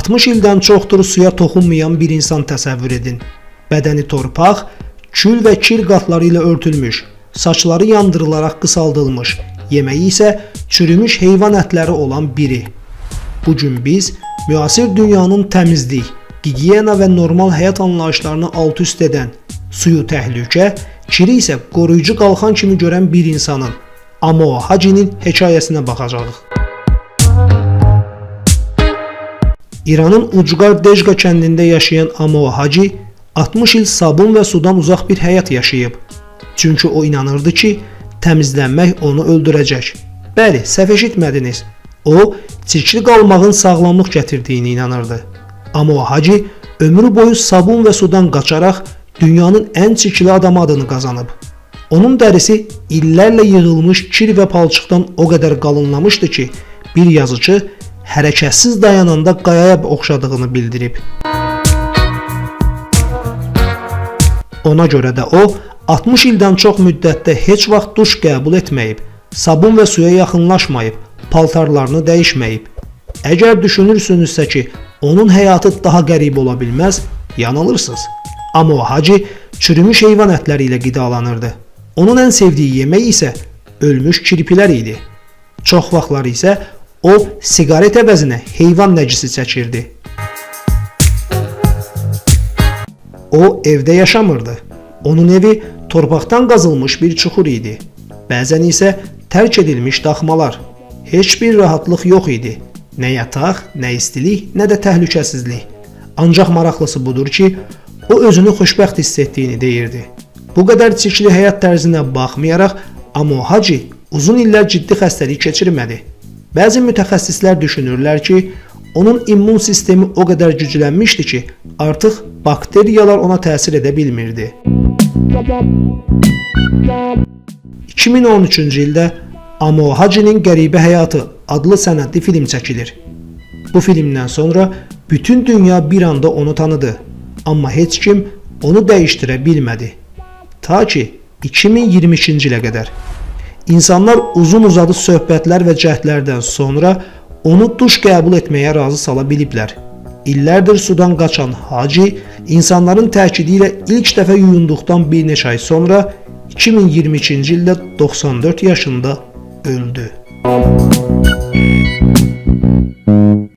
60 ildən çoxdur suya toxunmayan bir insan təsəvvür edin. Bədəni torpaq, kül və kir qatları ilə örtülmüş, saçları yandırılaraq qısaldılmış, yeməyi isə çürümüş heyvan ətləri olan biri. Bugün biz müasir dünyanın təmizlik, gigiyena və normal həyat anlayışlarını alt-üst edən, suyu təhlükə, kiri isə qoruyucu qalxan kimi görən bir insanın, Amoa Hacinin hekayəsinə baxacağıq. İranın Ucqar Dejqa kəndində yaşayan Amoa Haci 60 il sabun və sudan uzaq bir həyat yaşayıb. Çünki o inanırdı ki, təmizlənmək onu öldürəcək. Bəli, səhv eşitmədiniz. O, çirkli qalmağın sağlamlıq gətirdiyini inanırdı. Amoa Haci ömrü boyu sabun və sudan qaçaraq dünyanın ən çirkli adamı adını qazanıb. Onun dərisi illərlə yığılmış kir və palçıqdan o qədər qalınlamışdı ki, bir yazıcı hərəkətsiz dayananda qayaya oxşadığını bildirib. Ona görə də o, 60 ildən çox müddətdə heç vaxt duş qəbul etməyib, sabun və suya yaxınlaşmayıb, paltarlarını dəyişməyib. Əgər düşünürsünüzsə ki, onun həyatı daha qəribə ola bilməz, yanılırsınız. Amoa Haci çürümüş heyvan ətləri ilə qidalanırdı. Onun ən sevdiyi yemək isə ölmüş kirpilər idi. Çox vaxtlar isə o, siqaret əvəzinə heyvan nəcisi çəkirdi. O, evdə yaşamırdı. Onun evi torpaqdan qazılmış bir çuxur idi. Bəzən isə tərk edilmiş daxmalar. Heç bir rahatlıq yox idi. Nə yataq, nə istilik, nə də təhlükəsizlik. Ancaq maraqlısı budur ki, o özünü xoşbəxt hiss etdiyini deyirdi. Bu qədər çirkli həyat tərzinə baxmayaraq, Amoa Haci uzun illər ciddi xəstəlik keçirmədi. Bəzi mütəxəssislər düşünürlər ki, onun immun sistemi o qədər güclənmişdi ki, artıq bakteriyalar ona təsir edə bilmirdi. 2013-cü ildə Amoa Hacinin Qəribə Həyatı adlı sənədli film çəkilir. Bu filmdən sonra bütün dünya bir anda onu tanıdı, amma heç kim onu dəyişdirə bilmədi. Ta ki 2022-ci ilə qədər. İnsanlar uzun-uzadı söhbətlər və cəhdlərdən sonra onu duş qəbul etməyə razı sala biliblər. İllərdir sudan qaçan Haci, insanların təkidi ilə ilk dəfə yuyunduqdan bir neçə ay sonra 2022-ci ildə 94 yaşında öldü.